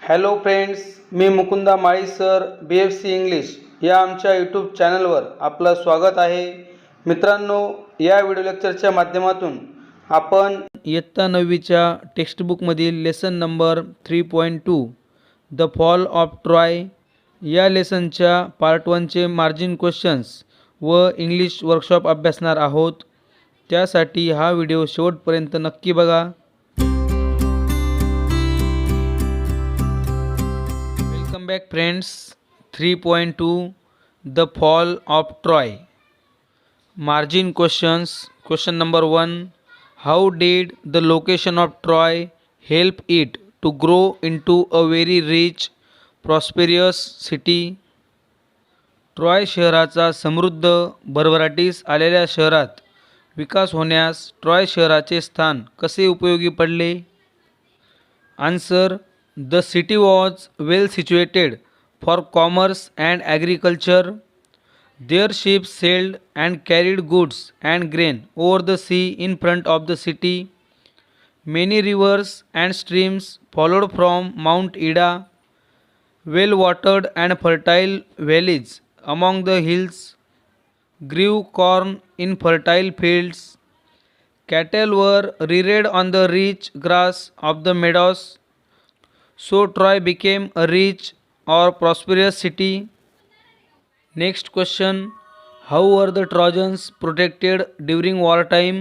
Hello friends, मी मुकुंदा माळी sir BFC English या आमच्या YouTube चॅनलवर आपलं स्वागत आहे. मित्रांनो, या व्हिडिओ लेक्चरच्या माध्यमातून आपण इयत्ता 9वीच्या टेक्स्टबुकमधील lesson number 3.2 the fall of Troy या लेसनच्या पार्ट 1चे मार्जिन क्वेश्चन्स व इंग्लिश वर्कशॉप अभ्यासणार आहोत. त्यासाठी हा व्हिडिओ शेवटपर्यंत नक्की बघा. Welcome back friends. 3.2 The Fall of Troy. Margin questions. Question number 1. How did the location of Troy help it to grow into a very rich, prosperous city? Troy शहराचा समृद्ध भरभराटीस आलेल्या शहरात विकास होण्यास ट्रॉय शहराचे स्थान कसे उपयोगी पडले? Answer. The city was well situated for commerce and agriculture. Their ships sailed and carried goods and grain over the sea in front of the city. Many rivers and streams followed from Mount Ida. Well-watered and fertile valleys among the hills grew corn in fertile fields. Cattle were reared on the rich grass of the meadows. So Troy became a rich or prosperous city. Next question. How were the Trojans protected during wartime?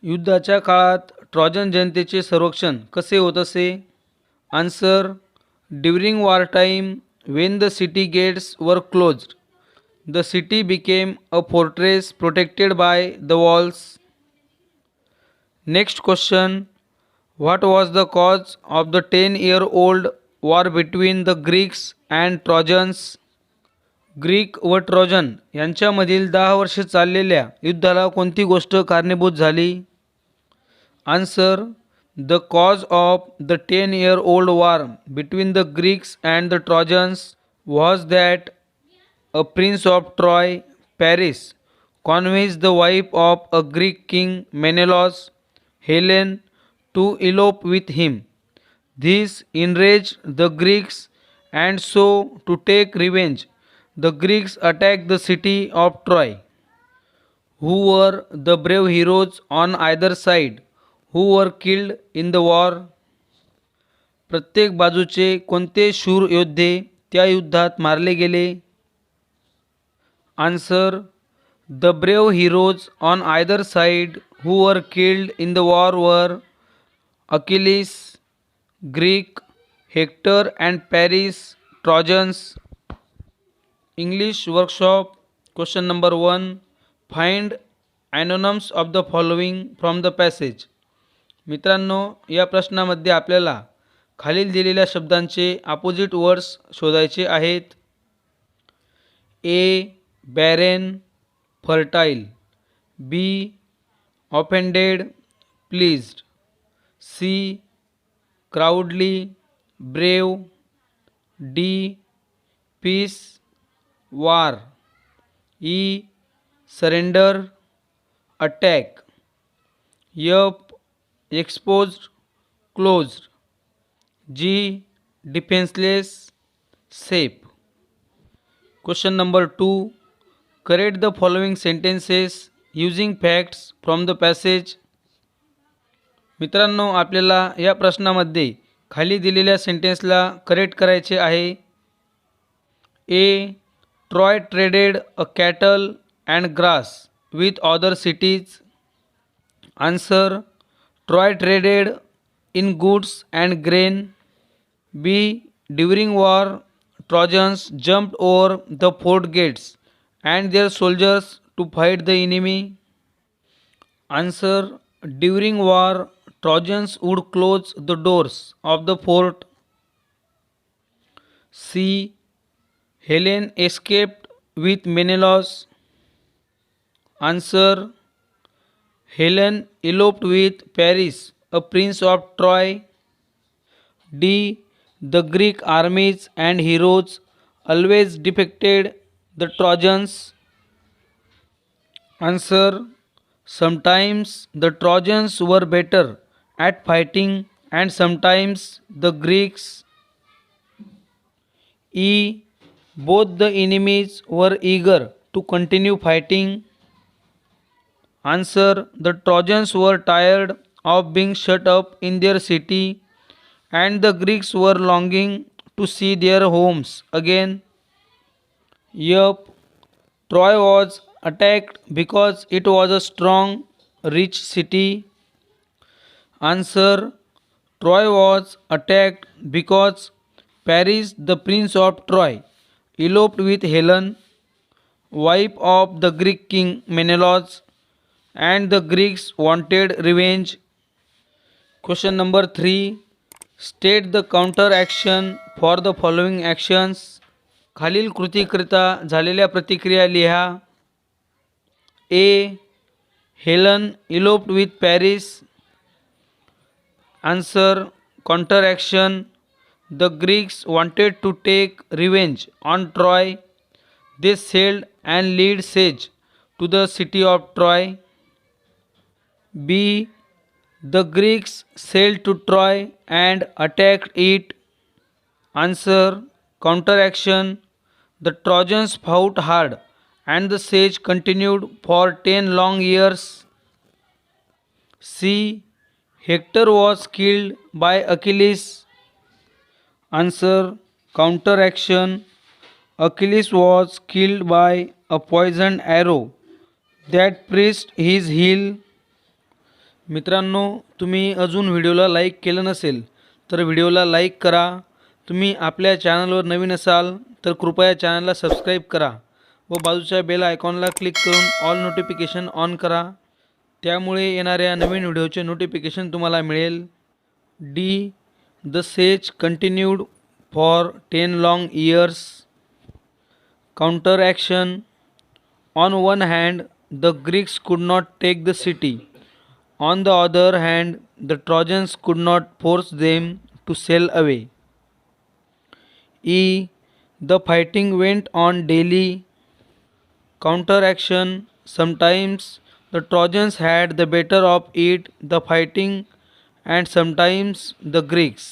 युद्धाच्या काळात Trojan जनतेचे संरक्षण कसे होत असे? Answer. During wartime, when the city gates were closed, the city became a fortress protected by the walls. Next question. What was the cause of the 10-year-old war between the Greeks and Trojans? Greek व Trojan यांच्यामधील 10 वर्षे चाललेल्या युद्धाला कोणती गोष्ट कारणीभूत झाली? Answer. The cause of the 10-year-old war between the Greeks and the Trojans was that a prince of Troy, Paris, convinced the wife of a Greek king Menelaus, Helen, to elope with him. This enraged the Greeks, and so, to take revenge, the Greeks attacked the city of Troy. Who were the brave heroes on either side who were killed in the war? प्रत्येक बाजूचे कोणते शूर योद्धे त्या युद्धात मारले गेले? Answer. The brave heroes on either side who were killed in the war were Achilles, Greek, Hector and Paris, Trojans. English workshop. Question number 1. Find synonyms of the following from the passage. मित्रांनो, या प्रश्नामध्ये आपल्याला खालील दिलेल्या शब्दांचे opposite words शोधायचे आहेत. A. Barren, fertile. B. Offended, pleased. C. Crowdly, brave. D. Peace, war. E. Surrender, attack. F. Exposed, closed. G. Defenseless, safe. Question number 2. Correct the following sentences using facts from the passage. मित्रांनो, आपल्याला या प्रश्नामध्ये खाली दिलेल्या सेंटेन्सला correct करायचे आहे. A. Troy traded a cattle and grass with other cities. Answer. Troy traded in goods and grain. B. During war Trojans jumped over the fort gates and their soldiers to fight the enemy. Answer. During war Trojans would close the doors of the fort. C. Helen escaped with Menelaus. Answer. Helen eloped with Paris, a prince of Troy. D. The Greek armies and heroes always defeated the Trojans. Answer. Sometimes the Trojans were better at fighting and sometimes the Greeks. E. Both the enemies were eager to continue fighting. Answer. The Trojans were tired of being shut up in their city, and the Greeks were longing to see their homes again. Yup, Troy was attacked because it was a strong, rich city. Answer. Troy was attacked because Paris, the prince of Troy, eloped with Helen, wife of the Greek king Menelaus, and the Greeks wanted revenge. Question number 3. State the counter action for the following actions. खालील कृतीकरिता झालेल्या प्रतिक्रिया लिहा. A. Helen eloped with Paris. Answer. Counter action. The Greeks wanted to take revenge on Troy. They sailed and laid siege to the city of Troy. B. The Greeks sailed to Troy and attacked it. Answer. Counteraction. The Trojans fought hard and the siege continued for 10 long years. C. Hector was killed by Achilles. Answer. Counteraction. Achilles was killed by a poisoned arrow that pierced his heel. मित्रांनो, तुम्ही अजून व्हिडिओला like केलं नसेल तर व्हिडिओला like करा. तुम्ही आपल्या चॅनलवर नवीन असाल तर कृपया चॅनलला सबस्क्राईब करा व बाजूच्या बेल आयकॉनला क्लिक करून ऑल नोटिफिकेशन ऑन करा. त्यामुळे येणाऱ्या नवीन व्हिडिओचे नोटिफिकेशन तुम्हाला मिळेल. डी. The siege continued for 10 long years. Counter action. On one hand the Greeks could not take the city. On the other hand, the Trojans could not force them to sail away. E. The fighting went on daily. Counteraction. Sometimes the Trojans had the better of it, the fighting, and sometimes the Greeks.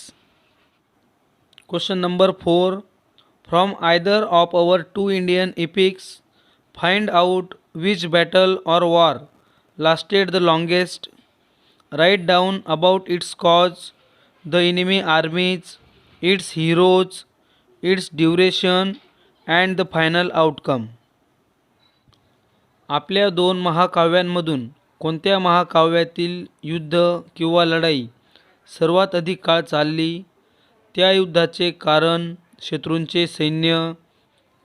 Question number 4. From either of our two Indian epics, find out which battle or war lasted the longest. Write down about its cause, the enemy armies, its heroes, its duration, and the final outcome. आपल्या दोन महाकाव्यांमधून कोणत्या महाकाव्यातील युद्ध किंवा लढाई सर्वात अधिक काळ चालली, त्या युद्धाचे कारण, शत्रूंचे सैन्य,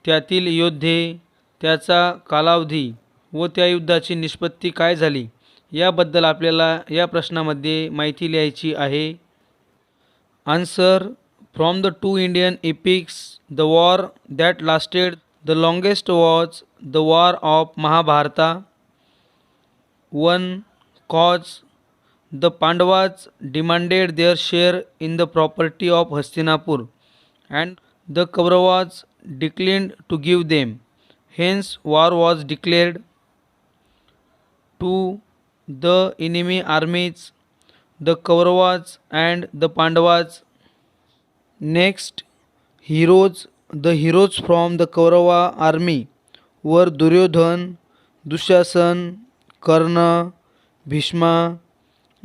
त्यातील योद्धे, त्याचा कालावधी व त्या युद्धाची निष्पत्ती काय झाली याबद्दल आपल्याला या प्रश्नामध्ये माहिती लिहायची आहे. Answer. From the two Indian epics, the war that lasted the longest was the war of Mahabharata. 1. Cause. The Pandavas demanded their share in the property of Hastinapur and the Kauravas declined to give them. Hence war was declared. 2. The enemy armies, the Kauravas and the Pandavas. Next, heroes. The heroes from the Kaurava army were Duryodhan, Dushasan, Karna, Bhishma,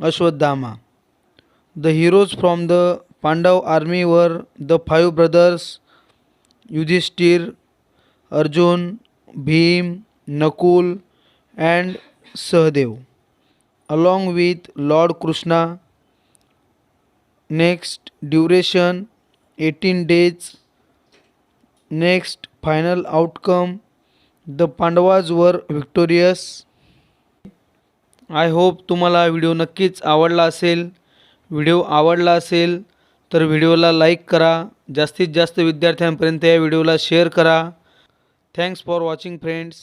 Ashwadhama. The heroes from the Pandav army were the 5 brothers Yudhishthir, Arjun, Bhim, Nakul and Sahadev, along with Lord Krishna. Next, duration 18 days. Next, final outcome, the Pandavas were victorious. I hope तुम्हाला video नक्कीच आवडला असेल. Video आवडला असेल तर व्हिडिओला like करा. जास्तीत जास्त विद्यार्थ्यांपर्यंत या व्हिडिओला शेअर करा. Thanks for watching friends.